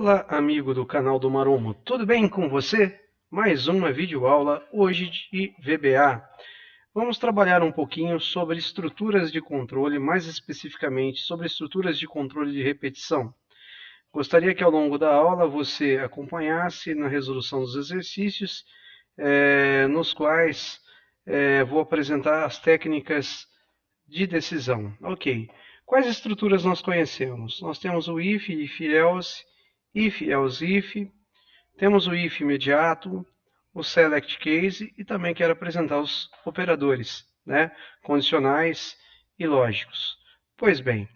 Olá, amigo do canal do Maromo, tudo bem com você? Mais uma videoaula hoje de VBA. Vamos trabalhar um pouquinho sobre estruturas de controle, mais especificamente sobre estruturas de controle de repetição. Gostaria que ao longo da aula você acompanhasse na resolução dos exercícios, nos quais vou apresentar as técnicas de decisão. Ok. Quais estruturas nós conhecemos? Nós temos o if, if-else, if-else-if, temos o if imediato, o select case e também quero apresentar os operadores, né, condicionais e lógicos. Pois bem,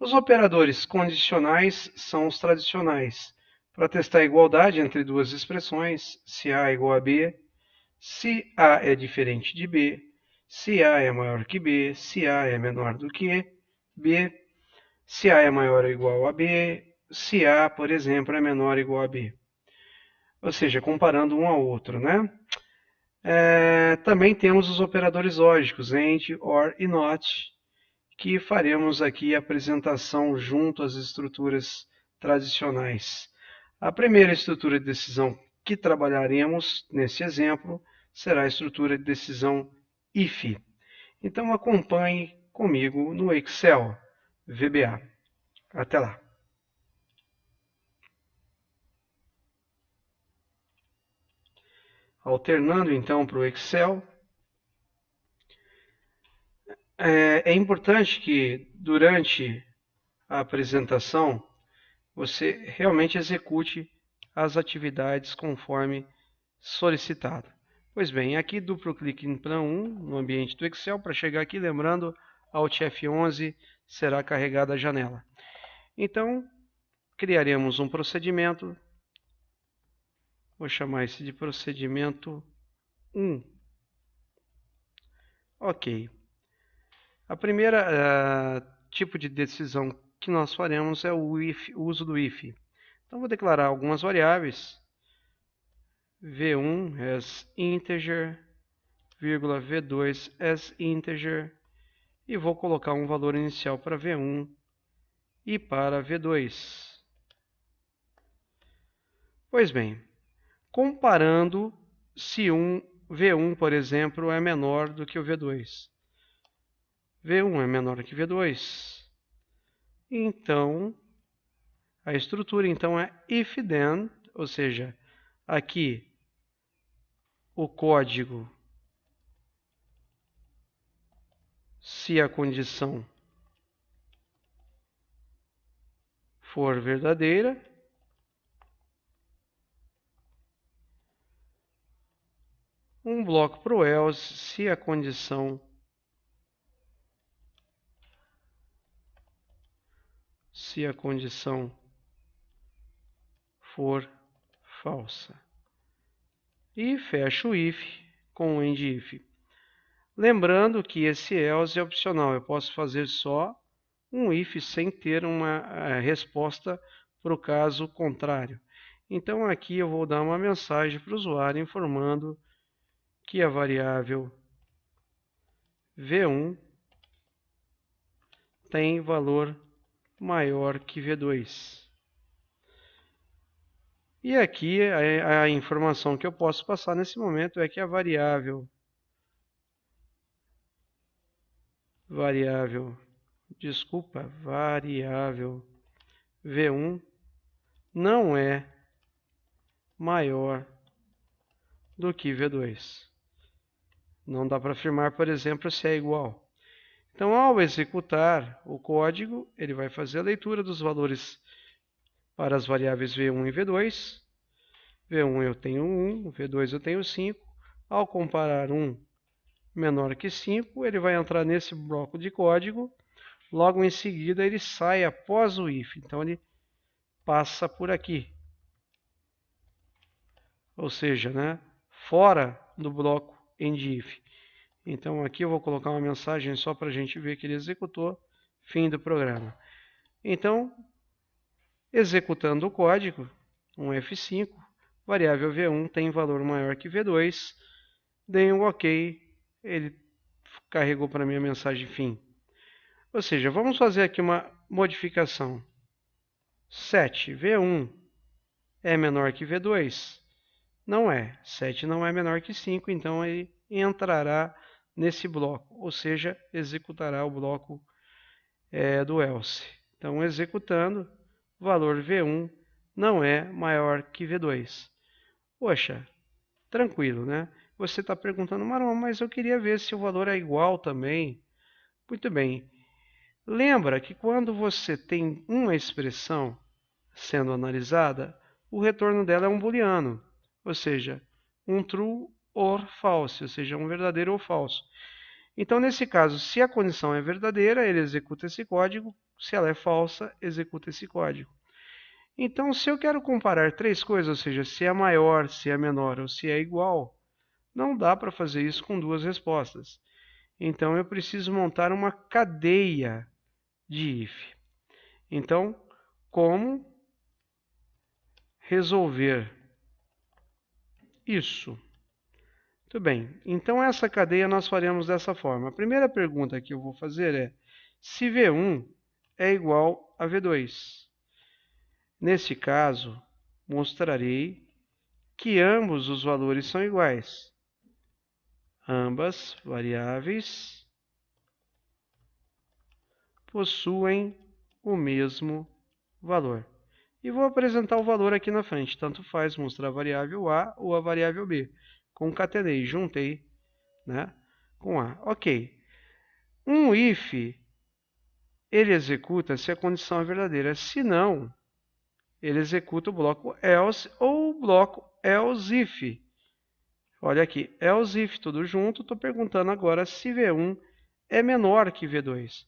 os operadores condicionais são os tradicionais. Para testar a igualdade entre duas expressões, se A é igual a B, se A é diferente de B, se A é maior que B, se A é menor do que B, se A é maior ou igual a B, se A, por exemplo, é menor ou igual a B. Ou seja, comparando um ao outro, né? Também temos os operadores lógicos, AND, OR e NOT, que faremos aqui a apresentação junto às estruturas tradicionais. A primeira estrutura de decisão que trabalharemos nesse exemplo será a estrutura de decisão if. Então acompanhe comigo no Excel VBA. Até lá. Alternando então para o Excel, é importante que durante a apresentação você realmente execute as atividades conforme solicitado. Pois bem, aqui duplo clique em Plan 1 no ambiente do Excel. Para chegar aqui, lembrando, Alt F11 será carregada a janela. Então, criaremos um procedimento. Vou chamar esse de procedimento 1. Ok. A primeira tipo de decisão que nós faremos é o uso do if. Então, vou declarar algumas variáveis. V1 as integer, vírgula V2 as integer, e vou colocar um valor inicial para V1 e para V2. Pois bem, comparando se V1, por exemplo, é menor do que o V2. V1 é menor que V2. Então, a estrutura então é if then, ou seja, aqui o código, se a condição for verdadeira, um bloco para o else, se a condição for falsa. E fecho o if com o end if. Lembrando que esse else é opcional, eu posso fazer só um if sem ter uma resposta para o caso contrário. Então aqui eu vou dar uma mensagem para o usuário informando que a variável V1 tem valor maior que V2. E aqui a informação que eu posso passar nesse momento é que a variável V1 não é maior do que V2. Não dá para afirmar, por exemplo, se é igual. Então, ao executar o código, ele vai fazer a leitura dos valores para as variáveis V1 e V2. V1 eu tenho 1, V2 eu tenho 5. Ao comparar 1 menor que 5, ele vai entrar nesse bloco de código. Logo em seguida, ele sai após o if. Então, ele passa por aqui. Ou seja, né, fora do bloco endIf. Então, aqui eu vou colocar uma mensagem só para a gente ver que ele executou. Fim do programa. Então, executando o código, um F5, variável V1 tem valor maior que V2. Dei um OK, ele carregou para mim a mensagem fim. Ou seja, vamos fazer aqui uma modificação. Set V1 é menor que V2? Não é. 7 não é menor que 5, então ele entrará nesse bloco, ou seja, executará o bloco do else. Então, executando, o valor V1 não é maior que V2. Poxa, tranquilo, né? Você está perguntando, Marlon, mas eu queria ver se o valor é igual também. Muito bem. Lembra que quando você tem uma expressão sendo analisada, o retorno dela é um booleano, ou seja, um true or false, ou seja, um verdadeiro ou falso. Então, nesse caso, se a condição é verdadeira, ele executa esse código, se ela é falsa, executa esse código. Então, se eu quero comparar três coisas, ou seja, se é maior, se é menor ou se é igual, não dá para fazer isso com duas respostas. Então, eu preciso montar uma cadeia de if. Então, como resolver isso? Muito bem. Então, essa cadeia nós faremos dessa forma. A primeira pergunta que eu vou fazer é se V1 é igual a V2. Nesse caso, mostrarei que ambos os valores são iguais. Ambas variáveis possuem o mesmo valor. E vou apresentar o valor aqui na frente. Tanto faz mostrar a variável A ou a variável B. Concatenei, juntei, né, com A. Ok. Um if, ele executa se a condição é verdadeira. Se não, ele executa o bloco else ou o bloco else if. Olha aqui, else if tudo junto. Estou perguntando agora se V1 é menor que V2.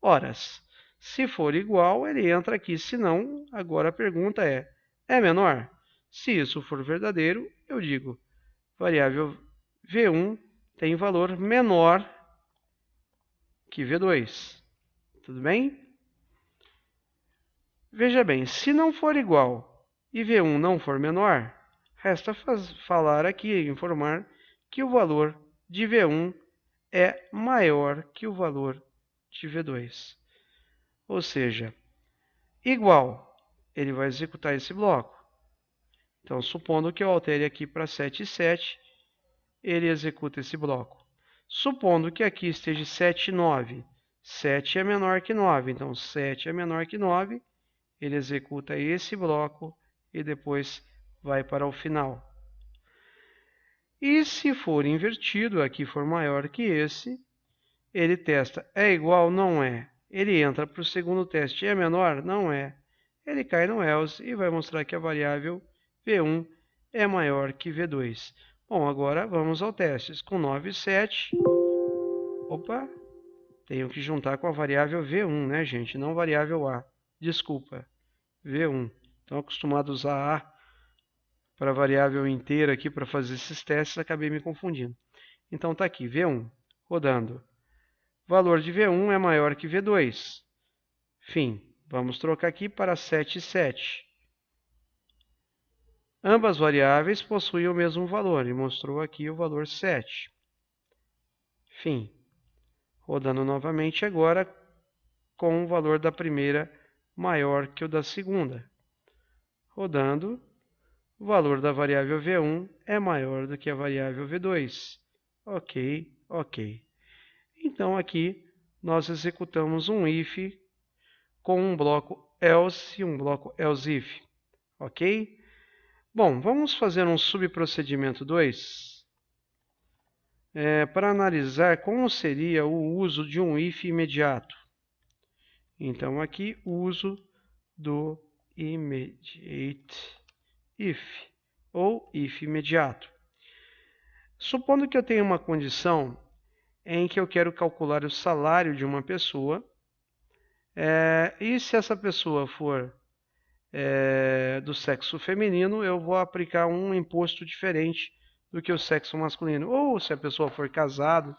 Ora, se for igual, ele entra aqui. Se não, agora a pergunta é menor? Se isso for verdadeiro, eu digo, variável V1 tem valor menor que V2. Tudo bem? Veja bem, se não for igual e V1 não for menor, resta falar aqui, informar que o valor de V1 é maior que o valor de V2. Ou seja, igual, ele vai executar esse bloco. Então, supondo que eu altere aqui para 7 e 7, ele executa esse bloco. Supondo que aqui esteja 7 e 9, 7 é menor que 9, então 7 é menor que 9, ele executa esse bloco e depois vai para o final. E se for invertido, aqui for maior que esse, ele testa, é igual? Não é. Ele entra para o segundo teste, é menor? Não é. Ele cai no else e vai mostrar que a variável V1 é maior que V2. Bom, agora vamos ao teste. Com 9 e 7, opa, tenho que juntar com a variável V1, né, gente? Não variável A. Desculpa, V1. Estão acostumados a usar A para variável inteira aqui para fazer esses testes, acabei me confundindo. Então está aqui, V1, rodando. Valor de V1 é maior que V2. Fim. Vamos trocar aqui para 7 e 7. Ambas variáveis possuem o mesmo valor, e mostrou aqui o valor 7. Fim. Rodando novamente agora com o valor da primeira maior que o da segunda. Rodando, o valor da variável V1 é maior do que a variável V2. Ok, ok. Então aqui nós executamos um if com um bloco else e um bloco else if. Ok? Bom, vamos fazer um subprocedimento 2 para analisar como seria o uso de um if imediato. Então aqui o uso do immediate if ou if imediato. Supondo que eu tenha uma condição em que eu quero calcular o salário de uma pessoa, e se essa pessoa for do sexo feminino, eu vou aplicar um imposto diferente do que o sexo masculino. Ou se a pessoa for casada,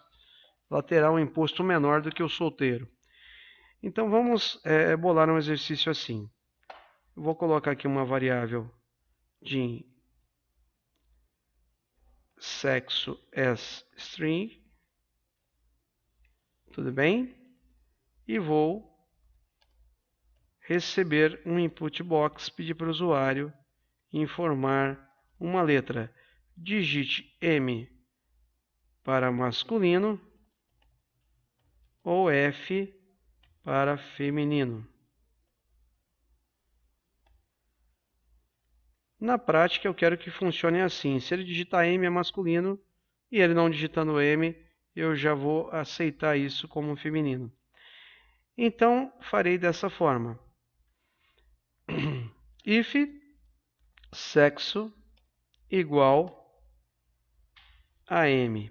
ela terá um imposto menor do que o solteiro. Então vamos bolar um exercício assim. Eu vou colocar aqui uma variável de sexo as string, tudo bem? E vou receber um input box, pedir para o usuário informar uma letra. Digite M para masculino ou F para feminino. Na prática, eu quero que funcione assim. Se ele digitar M é masculino e ele não digitando M, eu já vou aceitar isso como feminino. Então, farei dessa forma. If sexo igual a M.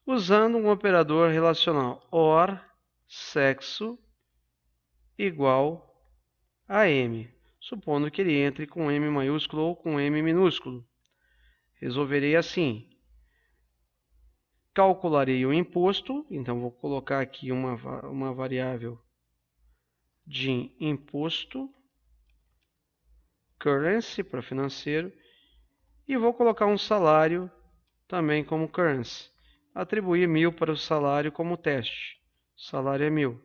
Usando um operador relacional OR sexo igual a M, supondo que ele entre com M maiúsculo ou com M minúsculo. Resolverei assim. Calcularei o imposto, então vou colocar aqui uma variável de imposto, currency para financeiro, e vou colocar um salário também como currency. Atribuir 1000 para o salário como teste. O salário é 1000.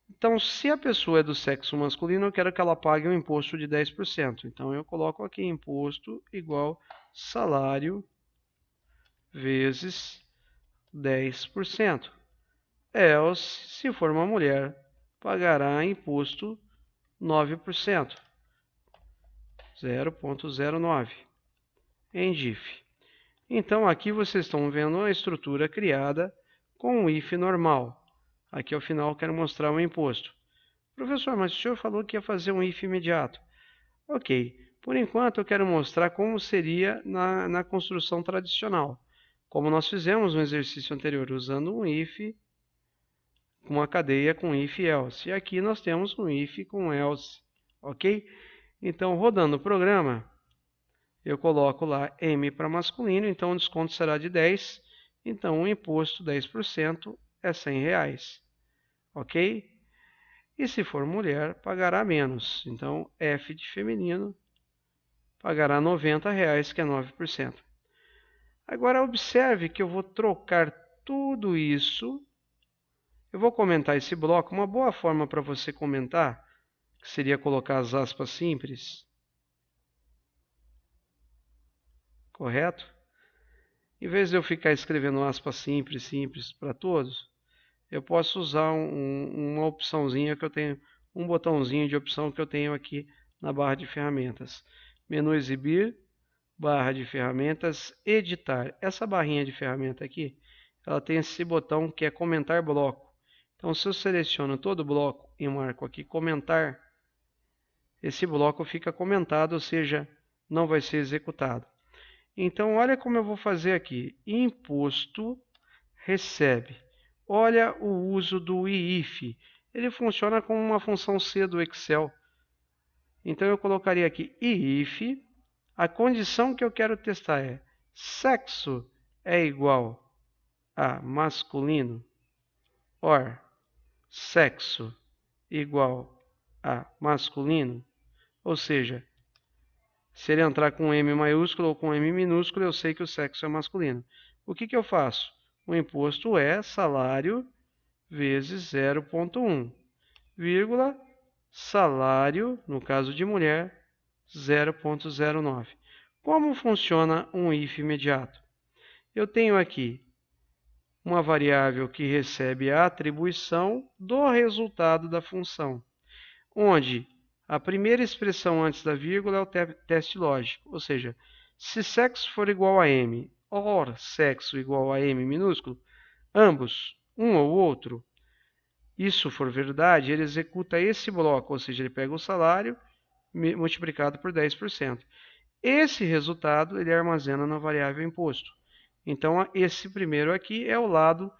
Então, se a pessoa é do sexo masculino, eu quero que ela pague um imposto de 10%. Então, eu coloco aqui imposto igual salário vezes 10%. Else, se for uma mulher, pagará imposto 9%, 0,09 em DIF. Então, aqui vocês estão vendo a estrutura criada com o IF normal. Aqui ao final eu quero mostrar o imposto. Professor, mas o senhor falou que ia fazer um IF imediato. Ok, por enquanto eu quero mostrar como seria na construção tradicional. Como nós fizemos no exercício anterior, usando um IF com uma cadeia com if e else. E aqui nós temos um if com else, ok? Então, rodando o programa, eu coloco lá M para masculino, então o desconto será de 10, então o imposto 10% é R$100, ok? E se for mulher, pagará menos, então F de feminino pagará R$90, que é 9%. Agora observe que eu vou trocar tudo isso. Eu vou comentar esse bloco. Uma boa forma para você comentar, que seria colocar as aspas simples, correto? Em vez de eu ficar escrevendo aspas simples para todos, eu posso usar uma opçãozinha que eu tenho, um botãozinho de opção que eu tenho aqui na barra de ferramentas. Menu exibir, barra de ferramentas, editar. Essa barrinha de ferramenta aqui, ela tem esse botão que é comentar bloco. Então, se eu seleciono todo o bloco e marco aqui comentar, esse bloco fica comentado, ou seja, não vai ser executado. Então, olha como eu vou fazer aqui. Imposto recebe. Olha o uso do IIF. Ele funciona como uma função C do Excel. Então, eu colocaria aqui IIF. A condição que eu quero testar é sexo é igual a masculino, or sexo igual a masculino, ou seja, se ele entrar com M maiúsculo ou com M minúsculo, eu sei que o sexo é masculino. O que eu faço? O imposto é salário vezes 0,1, vírgula, salário, no caso de mulher, 0,09. Como funciona um IF imediato? Eu tenho aqui uma variável que recebe a atribuição do resultado da função, onde a primeira expressão antes da vírgula é o teste lógico, ou seja, se sexo for igual a M, or sexo igual a M minúsculo, ambos, um ou outro, isso for verdade, ele executa esse bloco, ou seja, ele pega o salário multiplicado por 10%. Esse resultado ele armazena na variável imposto. Então, esse primeiro aqui é o lado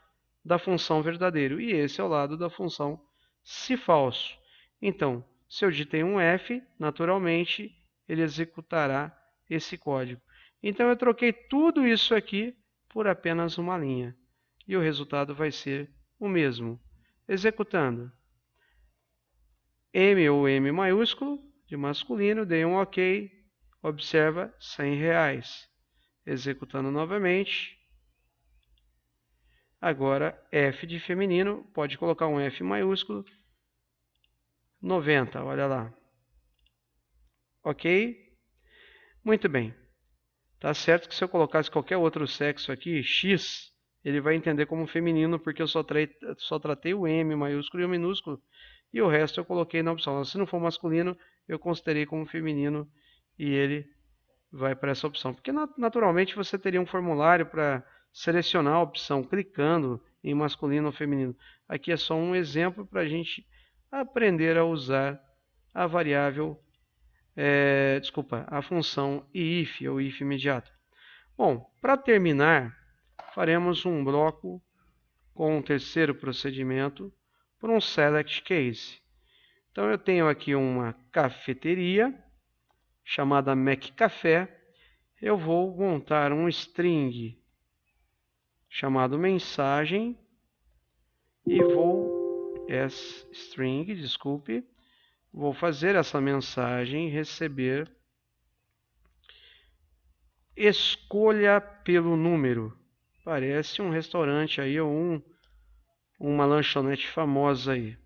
da função verdadeiro e esse é o lado da função se falso. Então, se eu digitei um F, naturalmente ele executará esse código. Então, eu troquei tudo isso aqui por apenas uma linha e o resultado vai ser o mesmo. Executando M ou M maiúsculo de masculino, dei um OK, observa R$100. Executando novamente. Agora F de feminino, pode colocar um F maiúsculo, 90, olha lá. Ok? Muito bem. Tá certo que se eu colocasse qualquer outro sexo aqui, X, ele vai entender como feminino, porque eu só tratei o M maiúsculo e o minúsculo, e o resto eu coloquei na opção. Se não for masculino, eu considerei como feminino e ele vai para essa opção. Porque naturalmente você teria um formulário para selecionar a opção clicando em masculino ou feminino. Aqui é só um exemplo para a gente aprender a usar a variável, a função if ou if imediato. Bom, para terminar, faremos um bloco com um terceiro procedimento por um select case. Então eu tenho aqui uma cafeteria chamada McCafé. Eu vou montar um string chamado mensagem e vou fazer essa mensagem receber escolha pelo número. Parece um restaurante aí ou uma lanchonete famosa aí.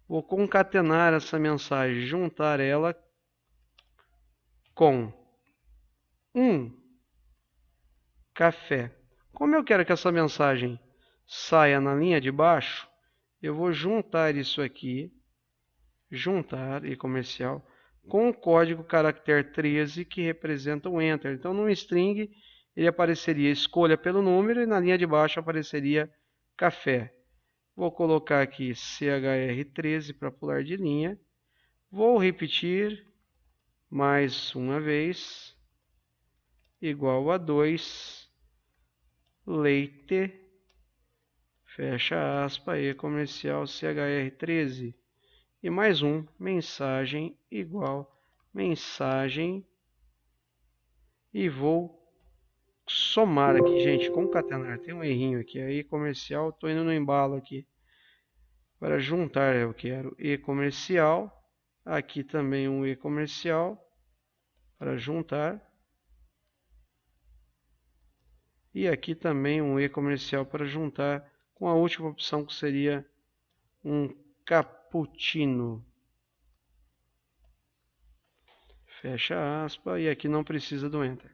Vou concatenar essa mensagem, juntar ela com um café. Como eu quero que essa mensagem saia na linha de baixo, eu vou juntar isso aqui, juntar e comercial, com o código caractere 13 que representa o Enter. Então, no string, ele apareceria escolha pelo número e na linha de baixo apareceria café. Vou colocar aqui CHR13 para pular de linha. Vou repetir mais uma vez, igual a 2, leite, fecha aspa, e comercial CHR13. E mais um, mensagem igual mensagem. E vou somar aqui, gente, concatenar. Tem um errinho aqui, aí comercial, estou indo no embalo aqui. Para juntar eu quero e comercial. Aqui também um e comercial para juntar. E aqui também um e comercial para juntar com a última opção que seria um cappuccino. Fecha aspa, e aqui não precisa do Enter.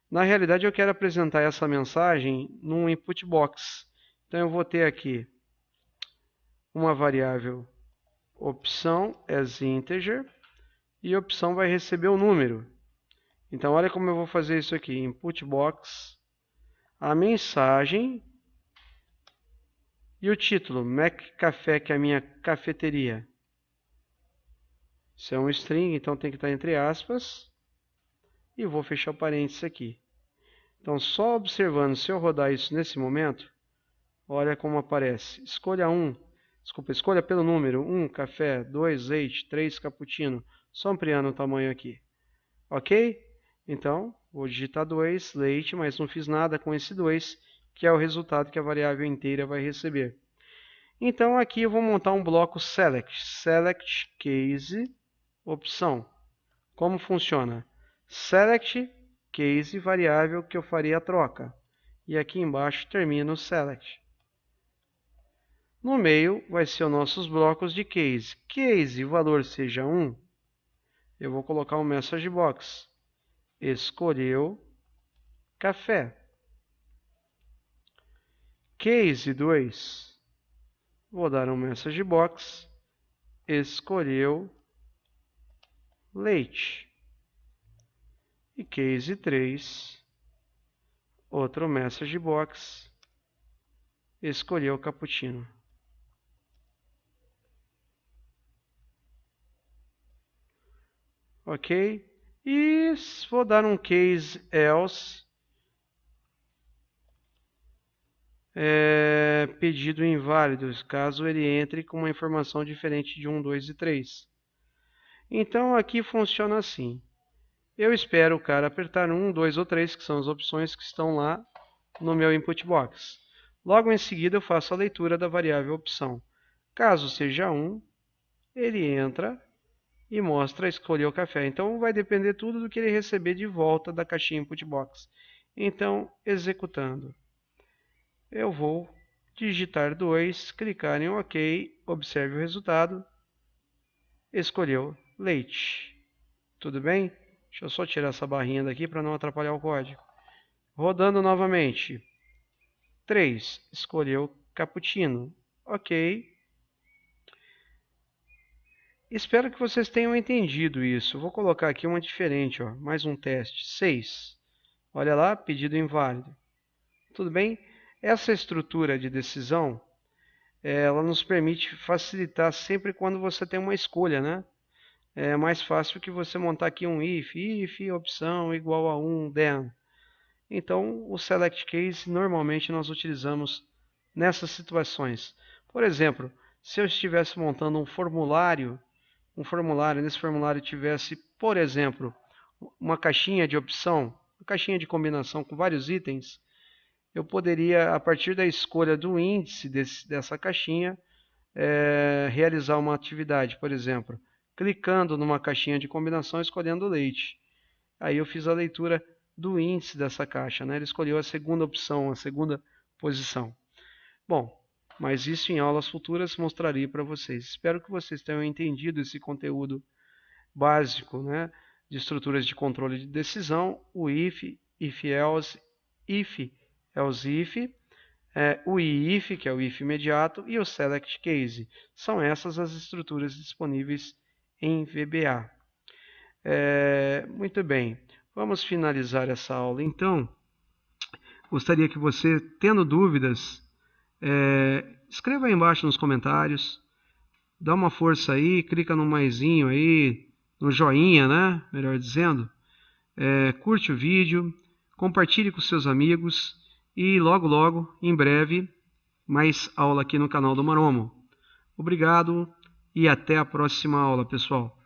Na realidade, eu quero apresentar essa mensagem num input box. Então, eu vou ter aqui uma variável opção as integer e a opção vai receber o número. Então, olha como eu vou fazer isso aqui. Input box, a mensagem e o título, McCafé, que é a minha cafeteria. Isso é um string, então tem que estar entre aspas. E vou fechar o parênteses aqui. Então, só observando, se eu rodar isso nesse momento, olha como aparece. Escolha pelo número 1 café, 2 leite, 3 cappuccino. Só ampliando o tamanho aqui. Ok? Então, vou digitar 2 leite, mas não fiz nada com esse 2, que é o resultado que a variável inteira vai receber. Então, aqui eu vou montar um bloco select case opção. Como funciona? Select case variável que eu faria a troca. E aqui embaixo termina o select. No meio vai ser os nossos blocos de case. Case, o valor seja 1, eu vou colocar um message box. Escolheu café. Case 2, vou dar um message box. Escolheu leite. E case 3, outro message box. Escolheu cappuccino. Ok? E vou dar um case else, pedido inválido, caso ele entre com uma informação diferente de 1, 2 e 3. Então aqui funciona assim. Eu espero o cara apertar 1, 2 ou 3, que são as opções que estão lá no meu input box. Logo em seguida eu faço a leitura da variável opção. Caso seja 1, ele entra e mostra escolher o café. Então vai depender tudo do que ele receber de volta da caixinha input box. Então, executando, eu vou digitar 2, clicar em OK, observe o resultado, escolheu leite. Tudo bem? Deixa eu só tirar essa barrinha daqui para não atrapalhar o código. Rodando novamente. 3. Escolheu cappuccino. Ok. Espero que vocês tenham entendido isso. Vou colocar aqui uma diferente, ó. Mais um teste. 6. Olha lá, pedido inválido. Tudo bem? Essa estrutura de decisão, ela nos permite facilitar sempre quando você tem uma escolha, né? É mais fácil que você montar aqui um if, opção igual a 1, then. Então, o select case normalmente nós utilizamos nessas situações. Por exemplo, se eu estivesse montando um formulário, nesse formulário tivesse, por exemplo, uma caixinha de opção, uma caixinha de combinação com vários itens, eu poderia, a partir da escolha do índice dessa caixinha, realizar uma atividade, por exemplo, clicando numa caixinha de combinação e escolhendo leite. Aí eu fiz a leitura do índice dessa caixa, né? Ele escolheu a segunda opção, a segunda posição. Bom, mas isso em aulas futuras mostrarei para vocês. Espero que vocês tenham entendido esse conteúdo básico, né, de estruturas de controle de decisão, o if, if-else, if-else-if, o if, que é o if imediato, e o select case. São essas as estruturas disponíveis em VBA. Muito bem, vamos finalizar essa aula então. Gostaria que você, tendo dúvidas, escreva aí embaixo nos comentários, dá uma força aí, clica no maisinho aí, no joinha, né? Melhor dizendo, curte o vídeo, compartilhe com seus amigos e logo, em breve, mais aula aqui no canal do Maromo. Obrigado e até a próxima aula, pessoal.